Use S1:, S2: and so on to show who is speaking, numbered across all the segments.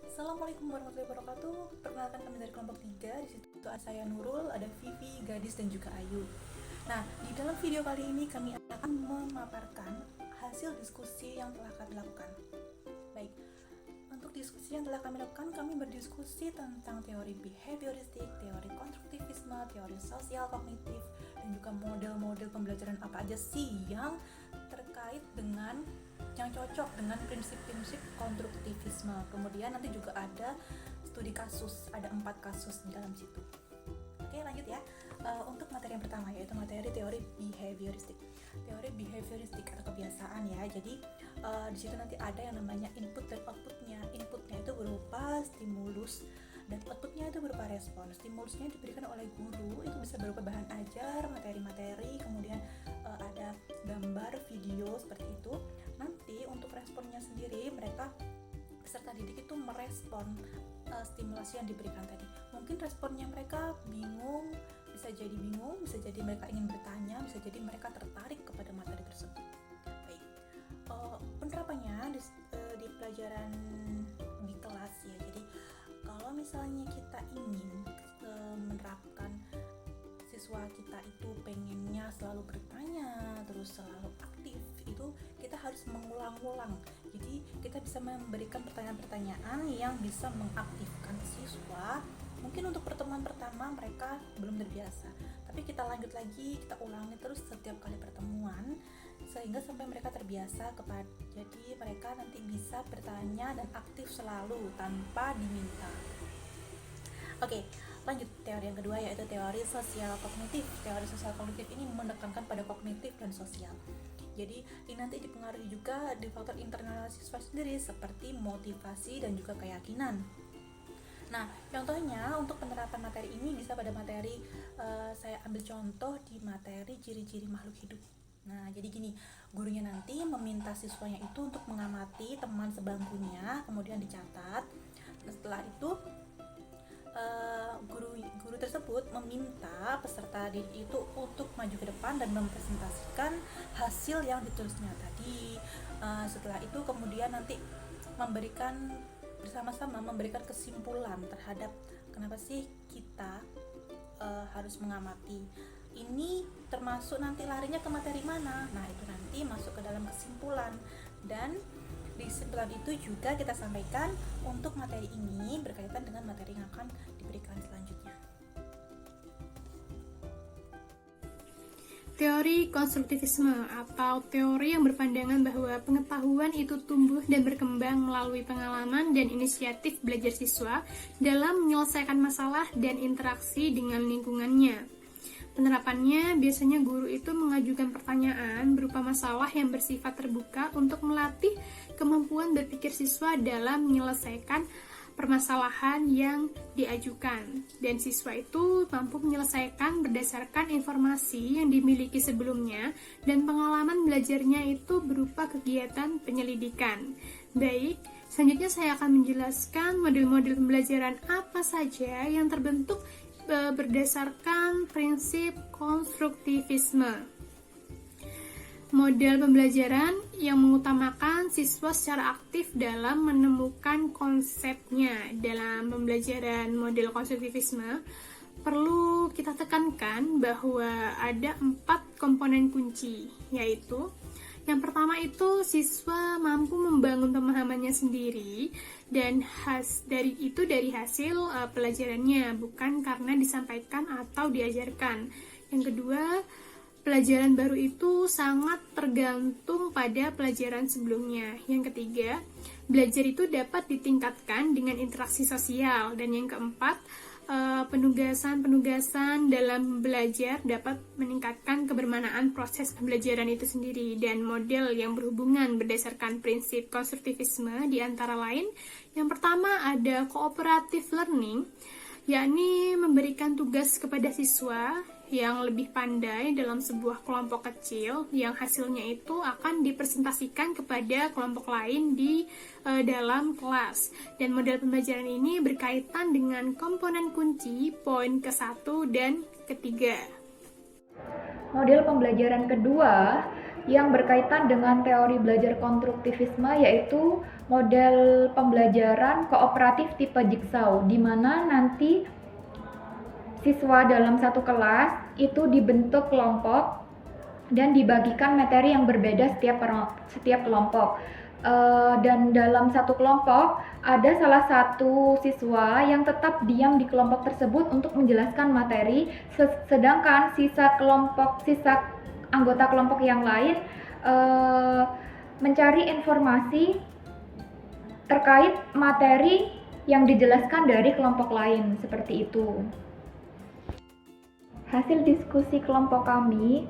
S1: Assalamualaikum warahmatullahi wabarakatuh. Perkenalkan kami dari kelompok 3. Di situ ada saya Nurul, ada Vivi, Gadis dan juga Ayu. Nah, di dalam video kali ini kami akan memaparkan hasil diskusi yang telah kami lakukan. Baik, untuk diskusi yang telah kami lakukan, kami berdiskusi tentang teori behavioristik, teori konstruktivisme, teori sosial kognitif, dan juga model-model pembelajaran apa aja sih yang terkait dengan yang cocok dengan prinsip-prinsip konstruktivisme. Kemudian nanti juga ada studi kasus, ada 4 kasus di dalam situ. Oke, lanjut ya. Untuk materi yang pertama yaitu materi teori behavioristik. Teori behavioristik atau kebiasaan ya. Jadi di situ nanti ada yang namanya input dan outputnya. Inputnya itu berupa stimulus dan outputnya itu berupa respon. Stimulusnya diberikan oleh guru, itu bisa berupa bahan ajar, materi-materi, kemudian ada gambar, video seperti itu. Nanti untuk responnya sendiri, mereka peserta didik itu merespon stimulasi yang diberikan tadi. Mungkin responnya mereka bingung, bisa jadi mereka ingin bertanya, bisa jadi mereka tertarik kepada materi tersebut. Baik, penerapannya di pelajaran di kelas ya. Jadi kalau misalnya kita ingin menerapkan siswa kita itu pengennya selalu bertanya, terus selalu aktif, itu kita harus mengulang-ulang. Jadi kita bisa memberikan pertanyaan-pertanyaan yang bisa mengaktifkan siswa. Mungkin untuk pertemuan pertama mereka belum terbiasa, tapi kita lanjut lagi, kita ulangi terus setiap kali pertemuan sehingga sampai mereka terbiasa jadi mereka nanti bisa bertanya dan aktif selalu tanpa diminta. Oke, lanjut teori yang kedua yaitu teori sosial kognitif. Teori sosial kognitif ini menekankan pada kognitif dan sosial. Jadi ini nanti dipengaruhi juga di faktor internal siswa sendiri seperti motivasi dan juga keyakinan. Nah, contohnya untuk penerapan materi ini bisa pada materi saya ambil contoh di materi ciri-ciri makhluk hidup. Nah, jadi gini, gurunya nanti meminta siswanya itu untuk mengamati teman sebangkunya, kemudian dicatat. Nah, setelah itu guru tersebut meminta peserta didik itu untuk maju ke depan dan mempresentasikan hasil yang ditulisnya tadi. Setelah itu kemudian nanti bersama-sama memberikan kesimpulan terhadap kenapa sih kita harus mengamati. Ini termasuk nanti larinya ke materi mana. Nah, itu nanti masuk ke dalam kesimpulan, dan di kesimpulan itu juga kita sampaikan untuk materi ini berkaitan dengan materi yang akan diberikan selanjutnya.
S2: Teori konstruktivisme atau teori yang berpandangan bahwa pengetahuan itu tumbuh dan berkembang melalui pengalaman dan inisiatif belajar siswa dalam menyelesaikan masalah dan interaksi dengan lingkungannya. Penerapannya biasanya guru itu mengajukan pertanyaan berupa masalah yang bersifat terbuka untuk melatih kemampuan berpikir siswa dalam menyelesaikan permasalahan yang diajukan, dan siswa itu mampu menyelesaikan berdasarkan informasi yang dimiliki sebelumnya dan pengalaman belajarnya itu berupa kegiatan penyelidikan. Baik, selanjutnya saya akan menjelaskan model-model pembelajaran apa saja yang terbentuk berdasarkan prinsip konstruktivisme. Model pembelajaran yang mengutamakan siswa secara aktif dalam menemukan konsepnya. Dalam pembelajaran model konstruktivisme, perlu kita tekankan bahwa ada 4 komponen kunci, yaitu yang pertama itu siswa mampu membangun pemahamannya sendiri dan dari hasil pelajarannya, bukan karena disampaikan atau diajarkan. Yang kedua, pelajaran baru itu sangat tergantung pada pelajaran sebelumnya. Yang ketiga, belajar itu dapat ditingkatkan dengan interaksi sosial. Dan yang keempat, penugasan dalam belajar dapat meningkatkan kebermanaan proses pembelajaran itu sendiri. Dan model yang berhubungan berdasarkan prinsip konstruktivisme di antara lain, yang pertama ada cooperative learning, yakni memberikan tugas kepada siswa yang lebih pandai dalam sebuah kelompok kecil yang hasilnya itu akan dipresentasikan kepada kelompok lain di dalam kelas. Dan model pembelajaran ini berkaitan dengan komponen kunci poin ke-1 dan ke-3.
S3: Model pembelajaran kedua yang berkaitan dengan teori belajar konstruktivisme, yaitu model pembelajaran kooperatif tipe jigsaw, di mana nanti siswa dalam satu kelas itu dibentuk kelompok dan dibagikan materi yang berbeda setiap kelompok. Dan dalam satu kelompok ada salah satu siswa yang tetap diam di kelompok tersebut untuk menjelaskan materi, sedangkan sisa anggota kelompok yang lain mencari informasi terkait materi yang dijelaskan dari kelompok lain, seperti itu. Hasil diskusi kelompok kami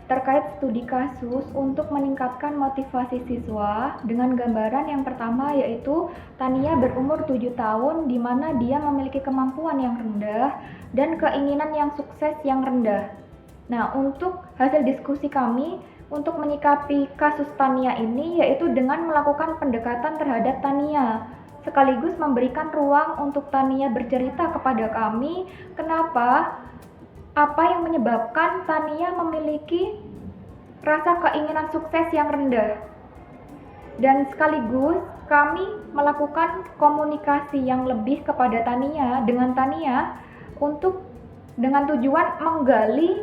S3: terkait studi kasus untuk meningkatkan motivasi siswa dengan gambaran yang pertama, yaitu Tania berumur 7 tahun di mana dia memiliki kemampuan yang rendah dan keinginan yang sukses yang rendah. Nah, untuk hasil diskusi kami untuk menyikapi kasus Tania ini yaitu dengan melakukan pendekatan terhadap Tania, sekaligus memberikan ruang untuk Tania bercerita kepada kami apa yang menyebabkan Tania memiliki rasa keinginan sukses yang rendah. Dan sekaligus kami melakukan komunikasi yang lebih kepada Tania dengan tujuan menggali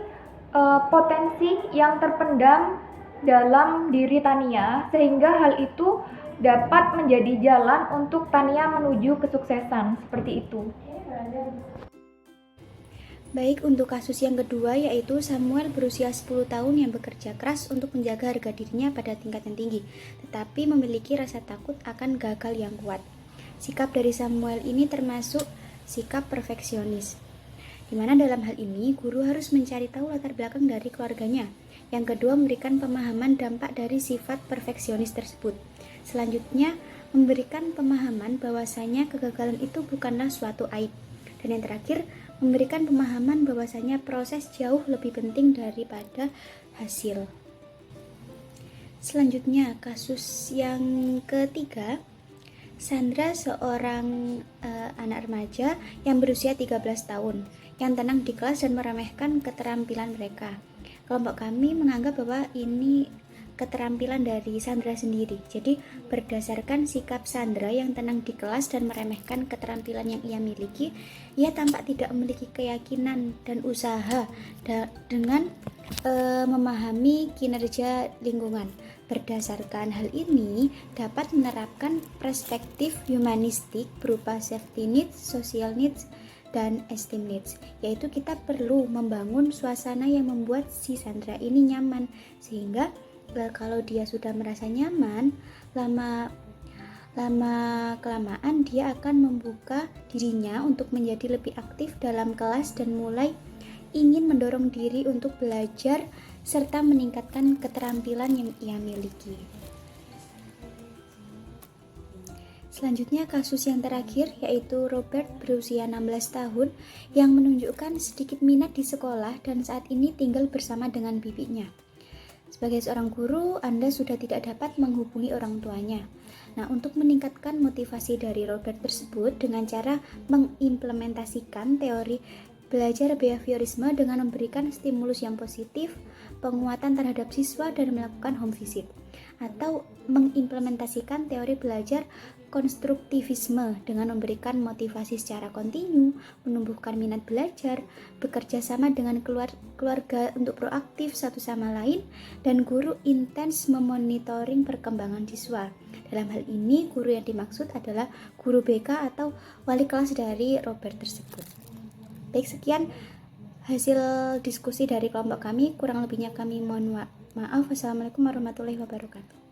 S3: potensi yang terpendam dalam diri Tania, sehingga hal itu dapat menjadi jalan untuk Tania menuju kesuksesan, seperti itu.
S4: Baik, untuk kasus yang kedua yaitu Samuel berusia 10 tahun yang bekerja keras untuk menjaga harga dirinya pada tingkat yang tinggi, tetapi memiliki rasa takut akan gagal yang kuat. Sikap dari Samuel ini termasuk sikap perfeksionis, di mana dalam hal ini guru harus mencari tahu latar belakang dari keluarganya. Yang kedua, memberikan pemahaman dampak dari sifat perfeksionis tersebut. Selanjutnya, memberikan pemahaman bahwasanya kegagalan itu bukanlah suatu aib. Dan yang terakhir, memberikan pemahaman bahwasanya proses jauh lebih penting daripada hasil. Selanjutnya, kasus yang ketiga, Sandra seorang anak remaja yang berusia 13 tahun yang tenang di kelas dan meremehkan keterampilan mereka. Kelompok kami menganggap bahwa ini keterampilan dari Sandra sendiri. Jadi berdasarkan sikap Sandra yang tenang di kelas dan meremehkan keterampilan yang ia miliki, ia tampak tidak memiliki keyakinan dan usaha dengan memahami kinerja lingkungan. Berdasarkan hal ini, dapat menerapkan perspektif humanistik berupa safety needs, social needs, dan esteem needs, yaitu kita perlu membangun suasana yang membuat si Sandra ini nyaman, sehingga kalau dia sudah merasa nyaman, lama kelamaan dia akan membuka dirinya untuk menjadi lebih aktif dalam kelas dan mulai ingin mendorong diri untuk belajar serta meningkatkan keterampilan yang ia miliki. Selanjutnya, kasus yang terakhir yaitu Robert berusia 16 tahun yang menunjukkan sedikit minat di sekolah dan saat ini tinggal bersama dengan bibinya. Sebagai seorang guru, Anda sudah tidak dapat menghubungi orang tuanya. Nah, untuk meningkatkan motivasi dari Robert tersebut dengan cara mengimplementasikan teori belajar behaviorisme dengan memberikan stimulus yang positif, penguatan terhadap siswa dan melakukan home visit, atau mengimplementasikan teori belajar konstruktivisme dengan memberikan motivasi secara kontinu, menumbuhkan minat belajar, bekerja sama dengan keluarga untuk proaktif satu sama lain, dan guru intens memonitoring perkembangan siswa. Dalam hal ini, guru yang dimaksud adalah guru BK atau wali kelas dari Robert tersebut. Baik, sekian hasil diskusi dari kelompok kami. Kurang lebihnya kami mohon maaf. Wassalamualaikum warahmatullahi wabarakatuh.